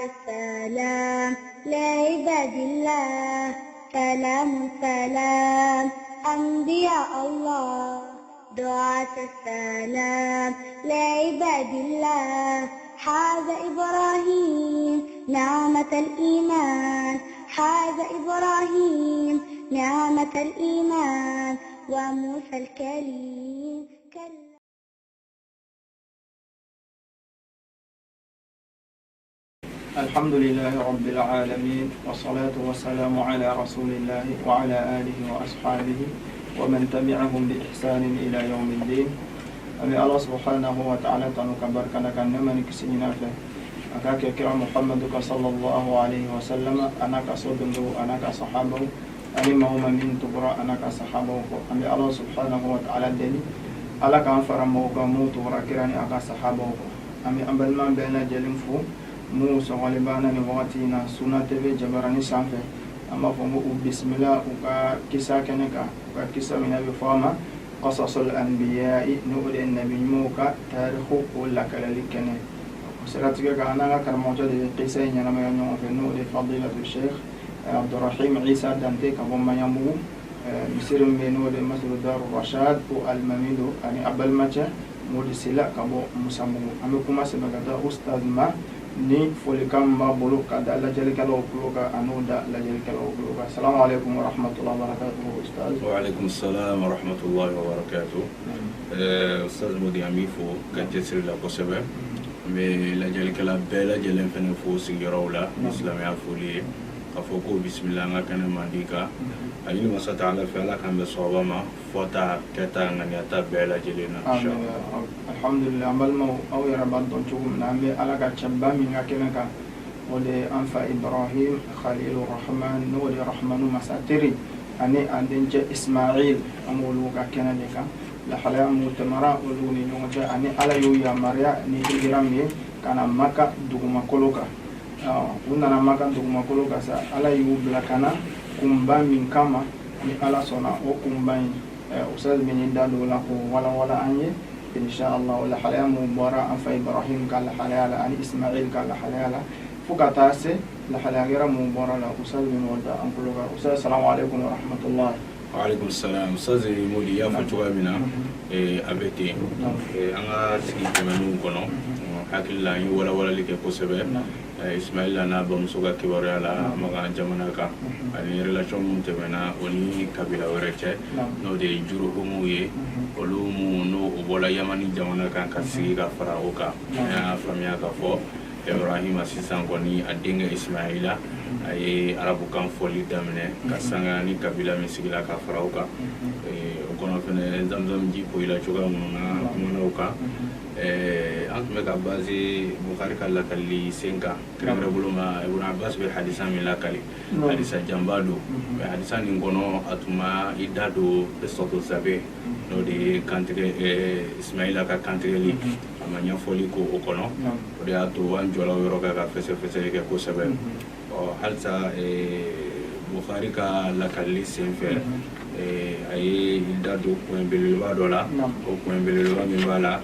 السلام لعباد الله سلام سلام أنبياء الله دعاة السلام لعباد الله حاز إبراهيم نعمة الإيمان حاز إبراهيم نعمة الإيمان وموسى الكليم الحمد لله رب العالمين والصلاة والسلام على رسول الله وعلى آله وأصحابه ومن تبعهم بإحسان إلى يوم الدين. أمي الله سبحانه وتعالى تنكبر كنك نمن كسينا فيه أكاك كرام محمد صلى الله عليه وسلم أنك صدنه أنك صحابه أنما هم من تبرى أنك صحابه. أمي الله سبحانه وتعالى دلي ألا كان فرموك موت وركراني أكا صحابه. أمي أمبل من بين جلم فو mu sɔgɔli bana ni wagati na Sunna TV jabarani sanfɛ an b'a fɔ ko bismillah u ka kisa kɛnɛ kan u ka kisa min bɛ fɔ a ma qasasul anbiya'i n'o de ye nabi ɲumanw ka tarikhu o lakalali kɛnɛ o siratigɛ kan an n'an ka karamɔgɔcɛ de bɛ kisa in ɲɛnamaya ɲɔgɔn fɛ n'o de ye fadilatu sheikh Abdurrahim Isa Dante ka bɔ Maɲanbugu misiri min bɛ n'o de ye Masjidu Darou Rashad o alimamido ani a balimacɛ Modi Sila ka bɔ Musabugu. An bɛ kuma sɛbɛ ka taa ustaz ma ni folikan b'a bolo ka da lajɛlikɛlaw tulo kan an'o da lajɛlikɛlaw tulo kan. Assalamu alaikum wa rahmatullahi wa barakatuh ustaz. Wa alaikum assalam wa rahmatullahi wa barakatuh. Ustaz Modi an b'i fo ka cɛsiri la kosɛbɛ. An bɛ lajɛlikɛla bɛɛ lajɛlen fɛnɛ fo sigiyɔrɔw la ni silamɛya foli ye ka fɔ ko bisimila an ka kɛnɛ mandi kan a ɲini masa Taala fɛ Ala k'an bɛ sɔgɔba ma fɔta kɛta ŋaniyata bɛɛ lajɛlen na inshallah. Alhamdulillah an balimaw aw yɛrɛ b'a dɔn cogo min na an bɛ Ala ka cɛba min ka kɛnɛ kan o de ye an fa Ibrahim Khalilur Rahman n'o de ye Rahmanu masa teri ani an dencɛ Ismail an b'olu ka kɛnɛ de kan lahalaya mun tɛmɛra olu ni ɲɔgɔn cɛ ani Ala y'u yamaruya ni hijira min ye ka na Maka dugumakolo kan. U nana Maka dugumakolo kan sa Ala y'u bila ka na kunba min kama ni Ala sɔnna o kunba in ustaz bɛ ɲɛ da don o la k'o walawala an ye inshallah o lahalaya mun bɔra an fa Ibrahim ka lahalaya la ani Ismail ka lahalaya la fo ka taa se lahalaya wɛrɛ mun bɔra la ustaz bɛ n'o da an tulo kan. Ustaz assalamu alaikum wa rahmatullah. Wa alaikum salam. Ustaz Modi y'a fɔ cogoya min na a bɛ ten an ka sigi tɛmɛnenw kɔnɔ hakili la an ye walawalali kɛ kosɛbɛ Ismaila n'a bamuso ka kibaruya la Maka jamana kan ani relation mun tɛmɛna o ni kabila wɛrɛ cɛ n'o de ye Juruhumu ye olu mun n'o bɔra Yamani jamana kan ka sigi ka fara o kan an y'a faamuya k'a fɔ Ibrahima sisan kɔni a denkɛ Ismaila a ye arabukan fɔli daminɛ ka sanga ni kabila min sigila ka fara o kan o kɔnɔ fɛnɛ Zamzam ji poyila cogoya minnu na kumana o kan an tun bɛ ka base Bukhari ka lakali sen kan kɛrɛnkɛrɛn bolo ma Ibn Abbas bɛ hadisa min lakali hadisa janba don hadisa nin kɔnɔ a tun ma i da don Qissatu Zabe n'o de ye kantigɛ Ismaila ka kantigɛli a ma ɲɛfɔli ko o kɔnɔ o de y'a to an jɔla o yɔrɔ kan ka fɛsɛfɛsɛli kɛ kosɛbɛ halisa Bukhari ka lakali sen fɛ a ye da don point belebeleba dɔ la o point belebeleba min b'a la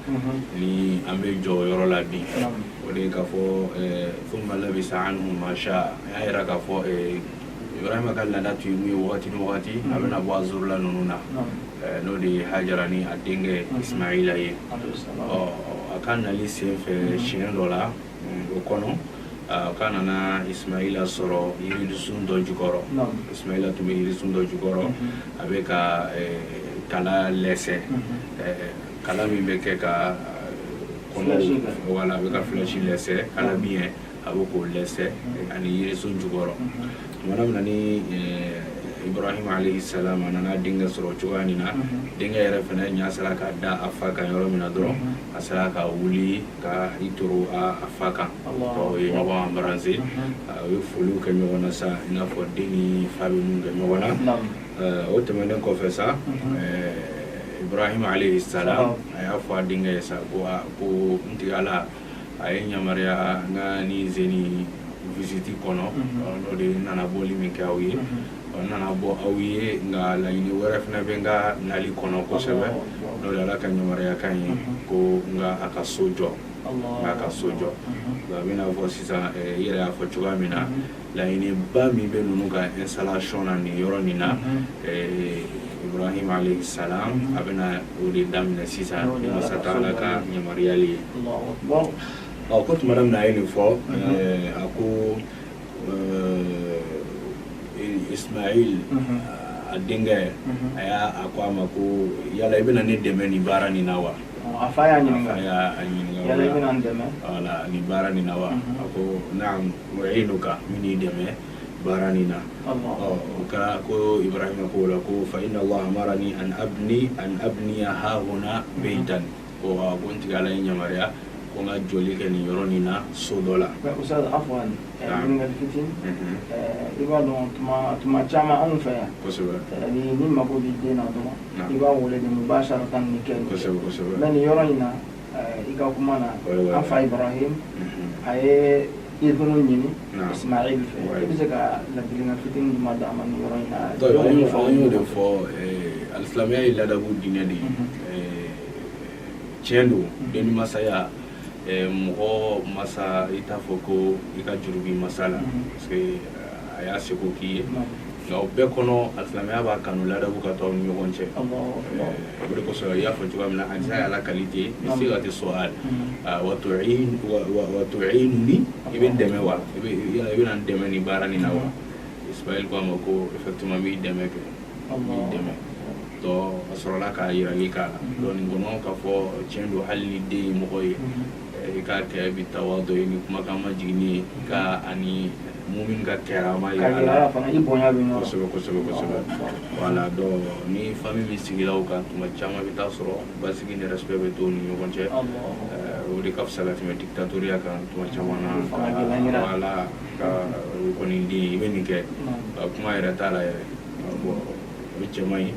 ni an bɛ jɔ o yɔrɔ la bi o de ye k'a fɔ thumma labisa anhum ma shaa a y'a yira k'a fɔ Ibrahima ka laada tun ye mun ye wagati ni wagati a bɛna bɔ a zurula ninnu na n'o de ye Hajara ni a denkɛ Ismaila ye a ka nali sen fɛ siɲɛ dɔ la o kɔnɔ k'a nana Ismaila sɔrɔ yirisun dɔ jukɔrɔ Ismaila tun bɛ yirisun dɔ jukɔrɔ a bɛ ka kala lɛsɛ kala min bɛ kɛ ka kɔnɔ wala a bɛ ka flash lɛsɛ kala min a bɛ k'o lɛsɛ ani yirisun jukɔrɔ tumana min na ni Ibrahim alayhi salam a nana denkɛ sɔrɔ cogoya min na denkɛ yɛrɛ fana ɲa sera ka da a fa kan yɔrɔ min na dɔrɔn a sera ka wuli ka i toro a fa kan o ye ɲɔgɔn embrasser a ye foliw kɛ ɲɔgɔn na sa i n'a fɔ den ni fa bɛ mun kɛ ɲɔgɔn na o tɛmɛnen kɔfɛ sa Ibrahim alayhi salam a y'a fɔ a denkɛ ye sa ko n tɛ Ala a ye yamaruya n ka ni zeni visite kɔnɔ n'o de nana bɔli min kɛ aw ye nana bɔ aw ye nka laɲini wɛrɛ fana bɛ n ka nali kɔnɔ kosɛbɛ n'o de ala ka yamaruya kan ye ko n ka a ka so jɔ a ka so jɔ a bɛna fɔ sisan i yɛrɛ y'a fɔ cogoya min na laɲini ba min bɛ ninnu ka installation na nin yɔrɔ nin na Ibrahim alayhi salam a bɛna o de daminɛ sisan ni masa taala ka yamaruyali ye ko tuma min na a ye nin fɔ a ko Ismail a denkɛ a ko a ma ko yala i bɛna ne dɛmɛ nin baara nin na wa a fa y'a ɲininka yala i bɛna n dɛmɛ wala nin baara nin na wa a ko naam u'inuka min n'i dɛmɛ baara nin na o kɛra ko Ibrahima ko la ko fa inna Allah amarani an abniya hahuna beitan ko n tigɛ Ala ye yamaruya ko n ka jɔli kɛ nin yɔrɔ nin na so dɔ la. Ustaz afwan ɲininkali fitinin i b'a dɔn tuma caman anw fɛ yan kosɛbɛ ni mago b'i den na dɔrɔn i b'a wele de mubasharatan ni kɛ kosɛbɛ mais nin yɔrɔ in na i ka kuma na an fa Ibrahim a ye idunu ɲini Ismail fɛ i bɛ se ka ladilikan fitinin jumɛn d'a ma nin yɔrɔ in na. an y'o de fɔ alisilamɛya ye ladabu diinɛ de ye tiɲɛ don den ni masaya mɔgɔ masa i t'a fɔ ko i ka juru b'i masa la parce que a y'a seko k'i ye nka o bɛɛ kɔnɔ alisilamɛya b'a kanu ladabu ka to aw ni ɲɔgɔn cɛ o de kosɔn i y'a fɔ cogoya min na hadisa y'a la qualité sigati su'al wa tu'inuni i bɛ n dɛmɛ wa i bɛna n dɛmɛ nin baara nin na wa Ismail ko a ma ko effectivement n b'i dɛmɛ kɛ n b'i dɛmɛ donc a sɔrɔla ka yirali k'a la donc nin kɔnɔ k'a fɔ tiɲɛ don hali ni den ye mɔgɔ ye i k'a kɛ bi tawadɔ ye ni kumakan ma jiginni ye ka ani mumin ka kɛrama yira la kosɛbɛ voilà donc ni famille min sigila o kan tuma caman bɛ taa sɔrɔ basigi ni respect bɛ to ni ɲɔgɔn cɛ o de ka fisa ka tɛmɛ dictatoriya kan tuma caman na voilà ka kɔni den i bɛ nin kɛ kuma yɛrɛ t'a la yɛrɛ o ye cɛman ye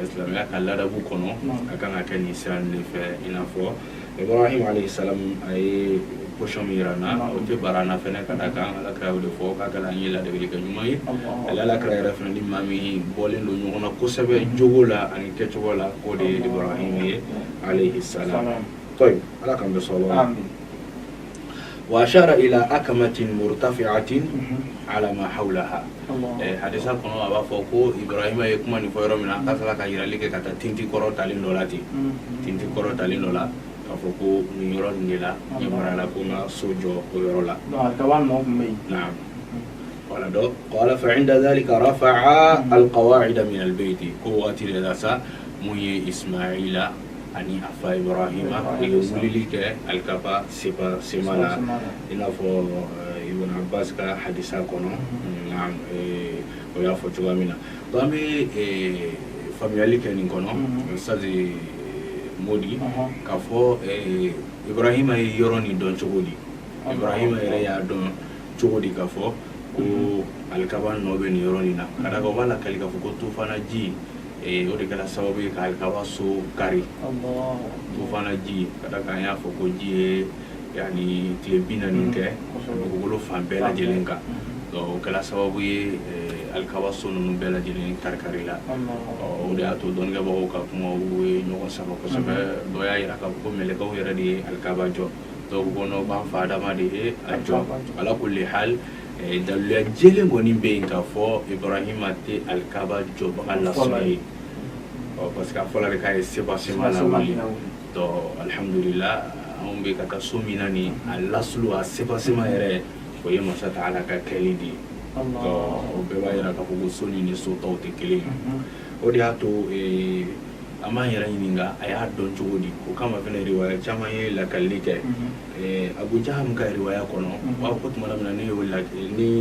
silamɛya ka ladabu kɔnɔ a kan ka kɛ nin sira de fɛ i n'a fɔ Ibrahim alayhi salam a ye position min yira n na o tɛ baara na fɛnɛ ka da kan ala kira o de fɔ k'a kɛra an ye ladegeli kɛ ɲuman ye ala kira yɛrɛ fɛnɛ ni maa min bɔlen don ɲɔgɔn na kosɛbɛ jogo la ani kɛcogo la k'o de ye Ibrahim ye alayhi salam طيب ala k'an bɛ sɔn o وأشار إلى أكمة مرتفعة على ما حولها حديثا كنا أبا فوقو إبراهيم يكما نفيرو من أكثر كيرا لك كتا تنتي كورو تالين دولاتي تنتي كورو تالين دولا كفوقو نيرو نيلا يمرا لكونا سوجو ويرولا نعم قال فعند ذلك رفع القواعد من البيت قوة لذا مي إسماعيل ani afa Ibrahima wulili kɛ alikaba sema la i n'a fɔ Ibn Abbas ka hadisa kɔnɔ o y'a fɔ cogoya min na donc an bɛ faamuyali kɛ nin kɔnɔ Ustazi Modi k'a fɔ Ibrahima ye yɔrɔ nin dɔn cogo di Ibrahima yɛrɛ y'a dɔn cogo di k'a fɔ ko alikaba nɔ bɛ nin yɔrɔ nin na ka da kan o b'a lakali k'a fɔ ko tufana ji o de kɛra sababu ye ka alikaba so kari tufana ji ka da kan y'a fɔ ko ji ye yani tile 40 kɛ dugukolo fan bɛɛ lajɛlen kan donc o kɛra sababu ye alikaba so ninnu bɛɛ lajɛlen kari-kari la o de y'a to dɔnnibagaw ka kumaw ye ɲɔgɔn sama kosɛbɛ dɔ y'a yira k'a fɔ ko mɛlɛkɛw yɛrɛ de ye alikaba jɔ dɔw ko n'o b'an fa adama de ye a jɔ ala kulli hal daluya jɛlen kɔni bɛ yen k'a fɔ Ibrahima tɛ alikaba jɔbaga lasɔrɔ ye parce que a fɔra de k'a ye sema la wuli donc alhamdulillah anw bɛ ka taa so min na nin a lasulu a sema yɛrɛ o ye masa Taala ka kɛli de ye donc o bɛɛ b'a yira k'a fɔ ko so ni so tɔw tɛ kelen ye o de y'a to an b'an yɛrɛ ɲininka a y'a dɔn cogo di o kama fɛnɛ riwaya caman ye lakalili kɛ Abu Jaham ka riwaya kɔnɔ u b'a fɔ ko tuma min na ni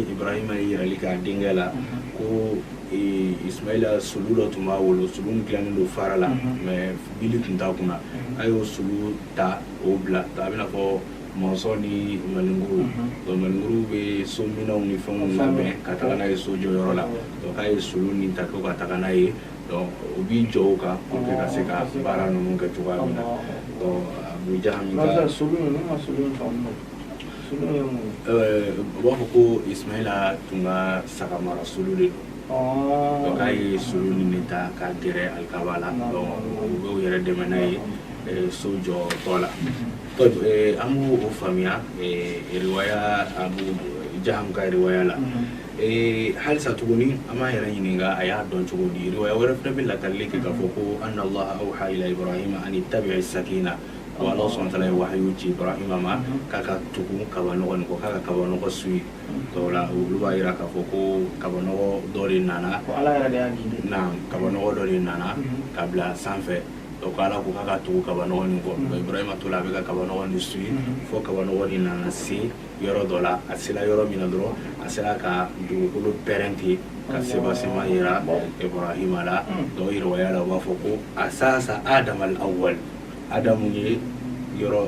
Ibrahima ye yirali kɛ a denkɛ la ko Ismaila sulu dɔ tun b'a wolo sulu min dilannen don fara la mais bili tun t'a kunna a y'o sulu ta o bila a bɛna fɔ mɔnsɔn ni maninkuru donc maninkuru bɛ so minɛnw ni fɛnw labɛn ka taga n'a ye so jɔyɔrɔ la donc k'a ye sulu nin ta ko ka taga n'a ye donc o b'i jɔ o kan pour que ka se ka baara ninnu kɛ cogoya min na donc Abu Jaham ka sulu in ne ma sulu in faamu u b'a fɔ ko Ismaila tun ka saga mara sulu de don donc ay sulu ni ta ka gere al kabala donc go yere de manay sojo tola to amu o famia riwaya abu jaham ka riwaya la hal satuguni ama yere yininga aya don chugudi riwaya wara fa bil kalike ka foko anna allah awha ila ibrahim an ittabi'a as-sakina wa Allah subhanahu wa ta'ala wahyu ci ibrahim ma kaka tugu kabano ko kaka kabano ko sui to la uluba ira ka foko kabano dori nana ko ala yara de agi na kabano dori nana kabla sanfe to kala ko kaka tugu kabano ko ibrahim to la be ka kabano ni sui fo kabano ni nana si yoro dola asila yoro minadro asila ka du ko parenti ka seba sema ira ibrahim ala do iro ya la wa foko asasa adam al awwal adamu ye yoro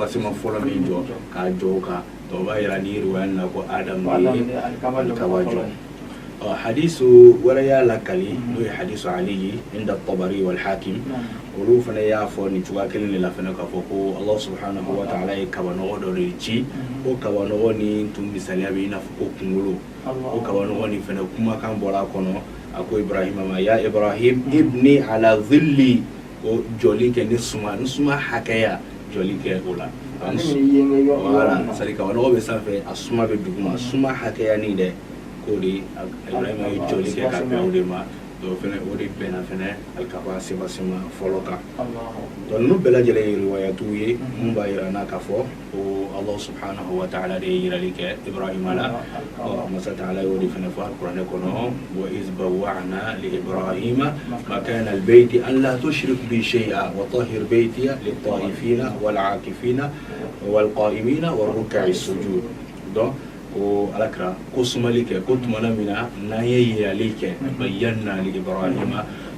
sima fola min jo ka joka to ba ira ni ruwan na ko adam ye al-kawajo hadisu wala ya lakali do hadisu ali inda at-tabari wal hakim ulu fana ya fo ni tuwa kelin la fana ka fo ko Allah subhanahu wa ta'ala e kabano do rici o kabano ni tum misali abi na fo kungulu o kabano ni fana kuma kan bola kono ako ibrahim ma ya ibrahim ibni ala dhilli o joli ke ni suma hakaya joli ke ola wala sari ka wono be sanfe asuma be duguma suma hakaya ni de ko di ibrahim ay joli ke ka be o ma do fene o di bena fene al kapasi basima foloka don no bela jele riwayatu ye mumba irana ka fo o Allah subhanahu wa ta'ala de yiralike ibrahim ala o masa ta'ala o di fene fa qur'an ko no wa iz bawa'na li ibrahim makana al bayt an la tushrik bi shay'a wa tahhir bayti lit ta'ifina wal 'akifina wal qa'imina wal ruk'i sujud do ko alakra ko sumalike ko tumana mina na yeyalike bayyana li ibrahim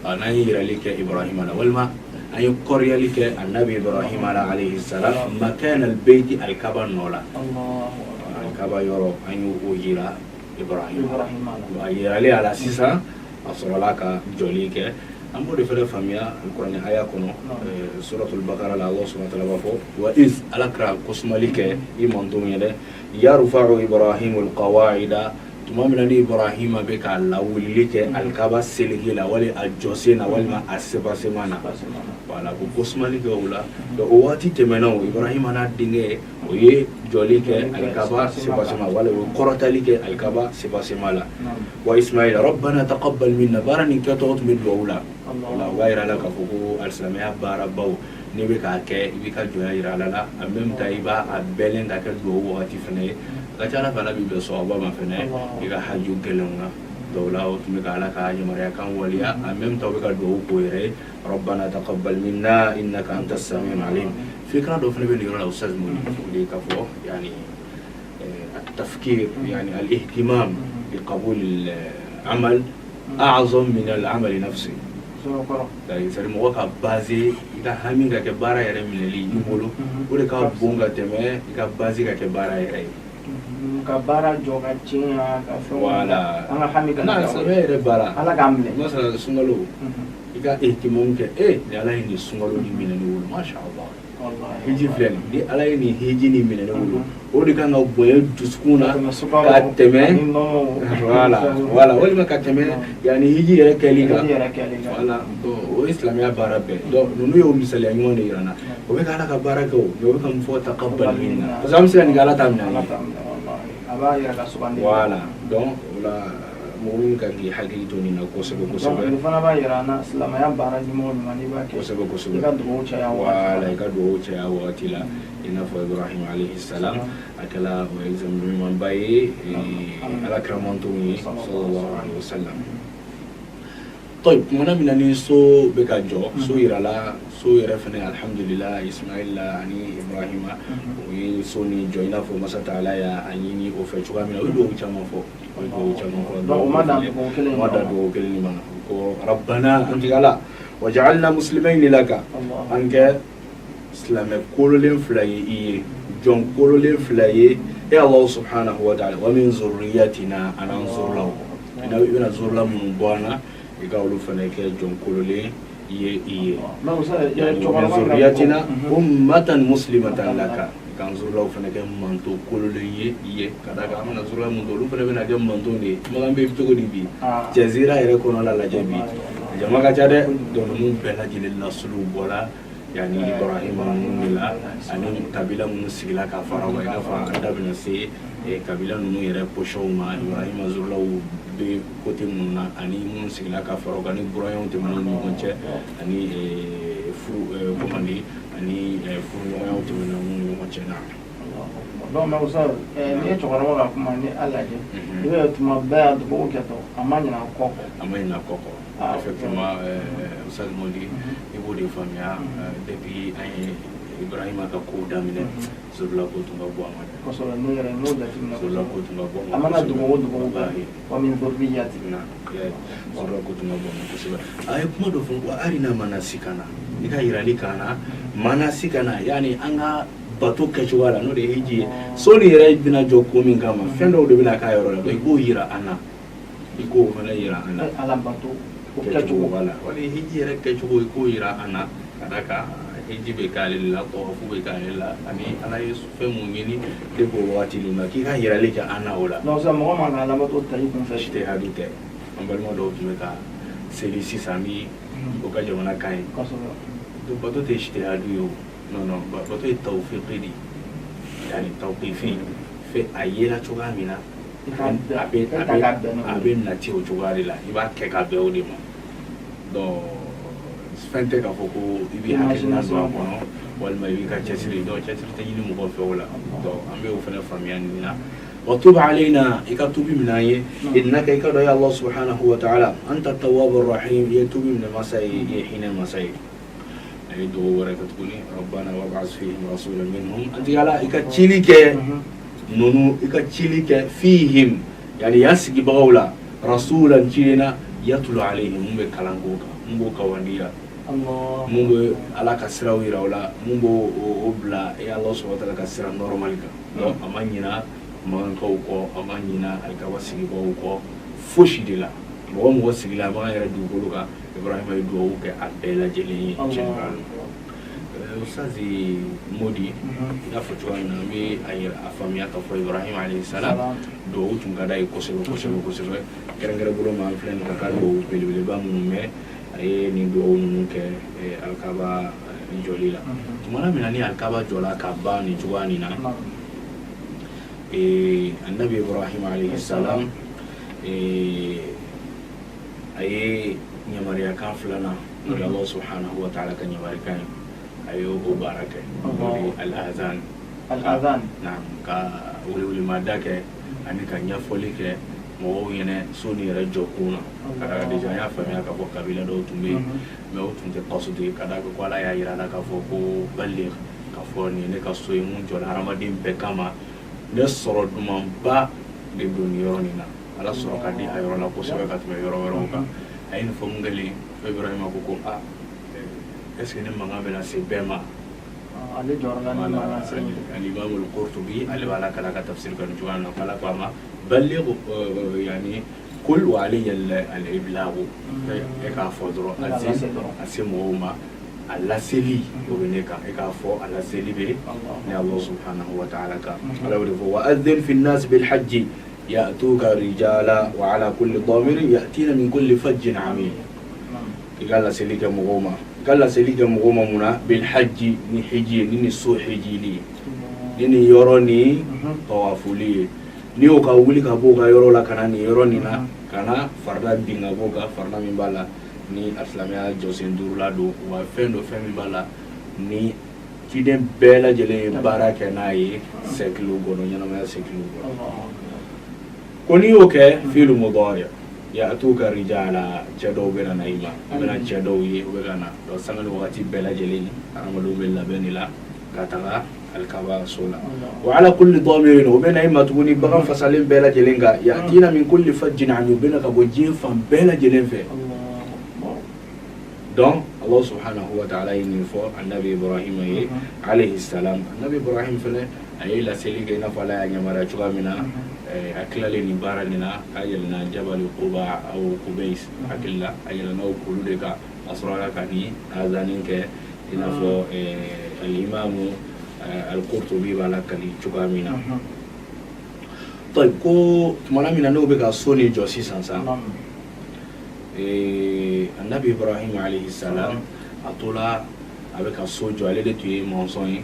na yeyalike ibrahim ala walma ay qoryalike annabi ibrahim ala alayhi salam makan albayt alkaban nola allah alkaba yoro ayu ujira ibrahim ala ayali ala sisa asolaka jolike ambo de fere famia alquran aya kono suratul baqara la Allah subhanahu wa ta'ala fo wa iz alakra kusmalike imondu yede yarfa'u ibrahimul qawa'ida tumamina ni ibrahima be ka lawlike alkaba silhila wali ajosina wali ma asba semana wala ko kusmalike wala do wati temena ibrahima na dinge o ye jolike alkaba seba sema wala qorotalike alkaba seba semala wa ismail rabbana taqabbal minna barani katot min wala Allah waira laka fuku al-islamiyya barabaw ni be ka ke bi ka joya ira lala en même temps iba a belen da ka do wati fene ka tala fala bi be so ba ma fene iga haju gelonga do law tumi ka ala ka yamara kan waliya en même temps be ka do ko ire rabbana taqabbal minna innaka antas samiul alim fikra do fene be ni la ustaz mo ni ka fo yani التفكير يعني الاهتمام بقبول العمل اعظم من العمل نفسه dari sari mo ka base ita haminga ke bara yare mileli yimolo o de ka bonga teme ka base ka ke bara yare ka bara joga chinya ka so wala anga haminga na sabe bara ala gamle no sa sungalo ika ihtimam ke ni ala ni sungalo ni mileli masha Allah wallahi hiji flen di ala ni hiji ni mileli o de kan boye duskuna ka teme wala wala ma ka teme yani hiji yare kaliga wala do o islamia barabe do nunu yo misali anyone irana o be kala ka baraka o yo be kam fo taqabbal minna azam sila ni gala tamna aba ira ka subhanahu wala do wala mu'min ka gi hagi to ni na ko sebe fana ba irana islamia baraji mo mani ba ke ko sebe ka do cha ya wala ka do cha ya watila ina fo ibrahim alayhi salam akala wa exam man baye ala kramontu ni sallallahu alaihi wasallam طيب منا منني سو بكاجو سو يرالا سو يرفني الحمد لله اسماعيل اني ابراهيم وي سوني جوينا فو مسا تعالى يا اني او فچوا منا ودو چما فو دو ما دا دو كلمه ما ربنا انت قال وجعلنا مسلمين لك انك اسلام كولين فلاي جون كولين فلاي يا الله سبحانه وتعالى ومن ذريتنا انا انظر له انا بنظر له من بوانا يقولوا فنك جون كولولي يه يه ذريتنا أمة مسلمة لك kan zurlaw fana kɛ manto kololen ye ka da kan an mana zurla mun olu fana bɛna kɛ manto de magan bɛ cogo di bi cɛzira yɛrɛ kɔnɔ la lajɛ bi jama ka ca dɛ donc ninnu bɛɛ lajɛlen nasuluw bɔla yani Ibrahima ninnu la ani kabila minnu sigila ka fara wa i n'a fɔ an da bɛna se kabila ninnu yɛrɛ position ma Ibrahima zurlaw bɛ côté minnu na ani minnu sigila ka fara wa ni buraɲɛw tɛmɛna ni ɲɔgɔn cɛ ani furu komandi ani furuɲɔgɔnyaw tɛmɛna minnu ni ɲɔgɔn cɛ na donc mais Oustaz ni ye cɛkɔrɔba ka kuma ni a lajɛ i bɛ tuma bɛɛ a dugawu kɛ tɔ a ma ɲina kɔ effectivement Oustaz Modi i b'o de faamuya depuis an ye Ibrahima ka kow daminɛ zurla ko tun ka bɔ a ma dɛ kosɛbɛ ne yɛrɛ n'o jateminɛ zurla ko tun ka bɔ a mana dugawu kɛ wa min zurriyati zurla ko tun ka bɔ a ma kosɛbɛ a ye kuma dɔ fɔ ko arina manasikana i ka yirali k'an na manasikana yani an ka bato kɛcogoya la n'o de ye hiji ye soni yɛrɛ bɛna jɔ ko min kama fɛn dɔw de bɛna k'a yɔrɔ la i b'o yira an na i k'o fana yira an na ala bato kɛcogo wala wala hiji yɛrɛ kɛcogo i k'o yira an na ka da kan hiji bɛ k'ale la tɔwafu bɛ k'ale la ani ala ye fɛn mun ɲini depuis o wagati ninnu na k'i ka yirali kɛ an na o la donc sisan mɔgɔ man ka ala bato ta i kun fɛ ijtihadu tɛ an balima dɔw tun bɛ ka seli sisan ni o ka jamana kan ye donc bato tɛ ijtihadu ye o non bato ye tawfiqi de yani tawqifi fɛ a yela cogoya min na a bɛ nati o cogoya de la i b'a kɛ ka bɛn o de ma donc fɛn tɛ k'a fɔ ko i bɛ hakilina don a kɔnɔ walima i b'i ka cɛsiri donc cɛsiri tɛ ɲini mɔgɔ fɛ o la donc an bɛ o fana faamuya nin na وتب علينا إكتوبي من أيه إنك إكتوبي يا الله سبحانه وتعالى أنت التواب الرحيم يتوبي من المساء حين المساء يدعو وركتبني ربنا وابعث فيهم رسولا منهم أنت على إكتشيلك نونو إكتشيلك فيهم يعني يسقي بغولا رسولا جينا يتلو عليهم من بكلانغوكا من بكوانديا mun bɛ ala ka siraw yira o la mun b'o bila e Allah subhanahu wa ta'ala ka sira normal kan donc a ma ɲina mankaw kɔ a ma ɲina alikaba sigibaw kɔ fosi de la mɔgɔ mɔgɔ sigila a b'an yɛrɛ dugukolo kan Ibrahima ye dugawu kɛ a bɛɛ lajɛlen ye général Ustazi Modi i n'a fɔ cogoya min na an bɛ a faamuya k'a fɔ Ibrahima alayhi salam dugawu tun ka d'a ye kosɛbɛ kosɛbɛ kɛrɛnkɛrɛn bolo ma an filɛ nin ka ka dugawu belebeleba minnu mɛn a ye nin dugawu ninnu kɛ alikaba jɔli la tuma min na ni alikaba jɔla ka ban nin cogoya nin na annabi Ibrahima alayhi salam a ye ɲamariyakan filanan n'o ye Allah subhanahu wa ta'ala ka ɲamarikan ye a ye o baara kɛ n'o de ye al-adhan ka welewelemada kɛ ani ka ɲɛfɔli kɛ mɔgɔw ɲɛna soni yɛrɛ jɔkun na ka da déjà an y'a faamuya k'a fɔ kabila dɔw tun bɛ yen mais o tun tɛ qasdi ka da ko ala y'a yira la k'a fɔ ko baligh k'a fɔ nin ne ka so ye mun jɔla hadamaden bɛɛ kama ne sɔrɔ dumanba de don nin yɔrɔ nin na ala sɔrɔ ka di a yɔrɔ la kosɛbɛ ka tɛmɛ yɔrɔ wɛrɛw kan a ye nin fɔ mun kɛlen Ibrahima ko est ce que ne mankan bɛna se bɛɛ ma ale jɔyɔrɔ la ni mankan se al-Imam al-Qurtubi ale b'a la kala ka tafsir kan cogoya min na k'ala ko a ma baligh yani kul wa alayya al-iblagh e k'a fɔ dɔrɔn a se mɔgɔw ma a laseli o bɛ ne kan e k'a fɔ a laseli bɛ ne Allah subhanahu wa ta'ala kan ala y'o de fɔ wa adhin fi an-nas bil hajj ya'tuka rijala wa ala kulli damirin ya'tina min kulli fajjin amik i ka laseli kɛ mɔgɔw ma kala seli kɛ mɔgɔ ma mun na bil hajji ni hiji ni so hijili ni yɔrɔ ni tawafuli ye ni o ka wuli ka bɔ ka yɔrɔ la kana ni yɔrɔ nin na kana farda bin ka bɔ ka farda min b'a la ni asilamɛya jɔsen duuru la don wa fɛn min b'a la ni ciden bɛɛ lajɛlen ye baara kɛ n'a ye sɛkiliw kɔnɔ ɲɛnamaya sɛkiliw kɔnɔ ko n'i y'o kɛ fi'lu mudari ya'tuka rijala cɛ dɔw bɛ na i ma u bɛna cɛ dɔw ye u bɛ ka na donc sanga ni wagati bɛɛ lajɛlen hadamadenw bɛ labɛn de la ka taga alikaba so la wa ala kulli damirin u bɛ na i ma tuguni bagan fasalen bɛɛ lajɛlen kan ya'tina min kulli fajjin amik u bɛ na ka bɔ diɲɛ fan bɛɛ lajɛlen fɛ donc Allah subhanahu wa ta'ala ye nin fɔ annabi Ibrahima ye alayhi salam annabi Ibrahim fɛnɛ a ye laseli kɛ i n'a fɔ ala y'a yamaruya cogoya min na a tilalen nin baara nin na a yɛlɛnna jabali Quba aw Qubays hakili la a yɛlɛnna o kulu de kan a sɔrɔla ka ni azanin kɛ i n'a fɔ al-Imam القرطبي بالا كلي تشوغامينا طيب كو تمانا من نو بك سوني جوسي سانسا النبي ابراهيم عليه السلام atola avec un sojo ale de tuer monsonyi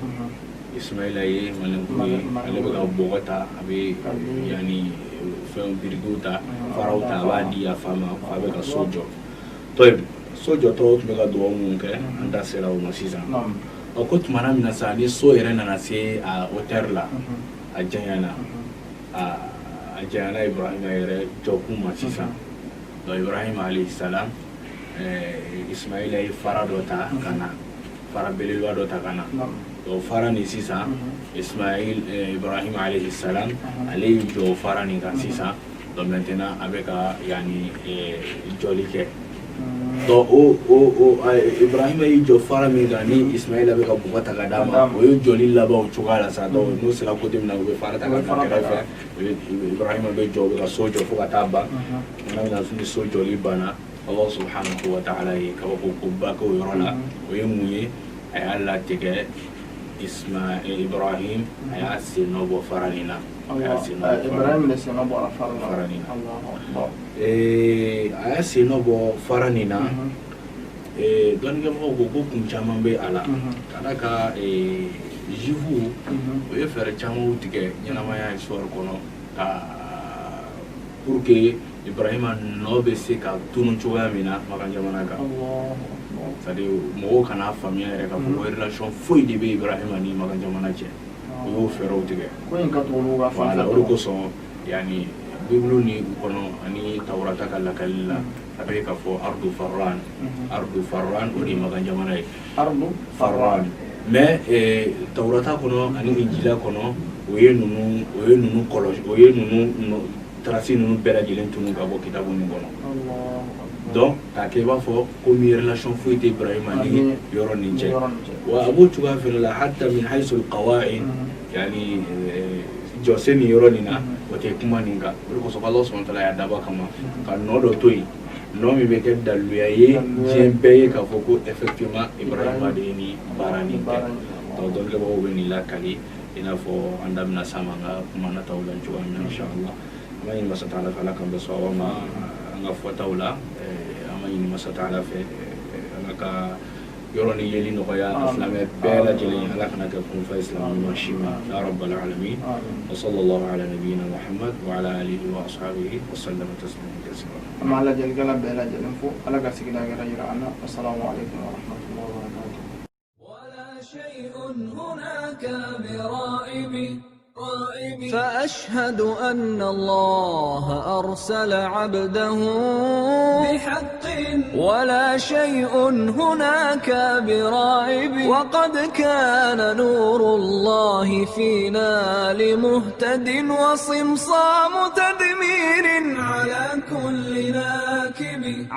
Ismaïla ye malenkuye ale bɛ ka bɔgɔ ta a bɛ yani fɛn birikiw ta faraw ta a b'a di a fa ma fa bɛ ka so jɔ tɔyi so jɔtɔ tun bɛ ka dugawu mun kɛ an da sera o ma sisan ɔ ko tumana min na sa ni so yɛrɛ nana se a hauteur la a janyana a janyana Ibrahima yɛrɛ jɔkun ma sisan donc Ibrahima alayhi salam Ismaïla ye fara dɔ ta ka na fara belebeleba dɔ ta ka na o fara ni sisan Ibrahima alayhi salam ale y'i jɔ o fara nin kan sisan donc maintenant a bɛ ka yani jɔli kɛ donc Ibrahima y'i jɔ fara min kan ni Ismaïla bɛ ka bɔgɔ ta ka d'a ma o ye jɔli laban o cogoya la sa donc n'o sera côté min na u bɛ fara ta ka bila kɛrɛfɛ Ibrahima bɛ jɔ u bɛ ka so jɔ fo ka taa ban n'a bɛna ni so jɔli banna Allah subhanahu wa ta'ala ye kabako k'o yɔrɔ la o ye mun ye a y'a latigɛ Ibrahim a y'a sen nɔ bɔ fara nin na Ibrahim de sen nɔ bɔra fara nin na a y'a sen nɔ bɔ fara nin na dɔnnikɛmɔgɔw ko ko kun caman bɛ a la ka da ka juifu o ye fɛɛrɛ camanw tigɛ ɲɛnamaya histoire kɔnɔ ka pour que Ibrahima nɔ bɛ se ka tunu cogoya min na Makan jamana kan c'est-à-dire mɔgɔw kana faamuya yɛrɛ ka fɔ ko relation foyi de bɛ Ibrahima ni Makan jamana cɛ o y'o fɛɛrɛw tigɛ ko in ka to olu ka fan fɛ o de kosɔn yani Bible ni kɔnɔ ani Tawrata ka lakali la a bɛ ka fɔ ardu farran o de ye Makan jamana ye ardu farran mais Tawrata kɔnɔ ani Injila kɔnɔ o ye ninnu kɔlɔsi o ye ninnu traci ninnu bɛɛ lajɛlen tunu ka bɔ kitabu nin kɔnɔ donc k'a kɛ i b'a fɔ komi relation foyi tɛ Ibrahima ni yɔrɔ nin cɛ wa a b'o cogoya fɛnɛ la hatta min haysul qawaid yani jɔsen nin yɔrɔ nin na o tɛ kuma nin kan o de kosɔn Allah subhanahu wa ta'ala y'a dabɔ kama ka nɔ dɔ to yen nɔ min bɛ kɛ daluya ye diɲɛ bɛɛ ye k'a fɔ ko effectivement Ibrahima de ye nin baara nin kɛ donc dɔnkɛbagaw bɛ nin lakali i n'a fɔ an da bɛna s'a ma an ka kuma nataw la cogoya min na inshallah an b'a ɲini Masa Taala fɛ Ala k'an bɛn sawaba ma an ka fɔtaw la an b'a ɲini Masa Taala fɛ Ala ka yɔrɔ ni yeli nɔgɔya a silamɛ bɛɛ lajɛlen Ala kana kɛ kunfa isilamu ɲuman si ma ya rabbal alamin wa sallallahu ala nabiyyina Muhammad wa ala alihi wa ashabihi wa sallama tasliman kaseera an b'a lajɛlikɛla bɛɛ lajɛlen fo Ala ka sigida hɛrɛ jira an na assalamu alaikum wa rahmatullahi wa barakatuh ولا شيء هناك برائب فأشهد أن الله أرسل عبده بحق ولا شيء هناك برائب وقد كان نور الله فينا لمهتد وصمصام تدمير على كل ناكب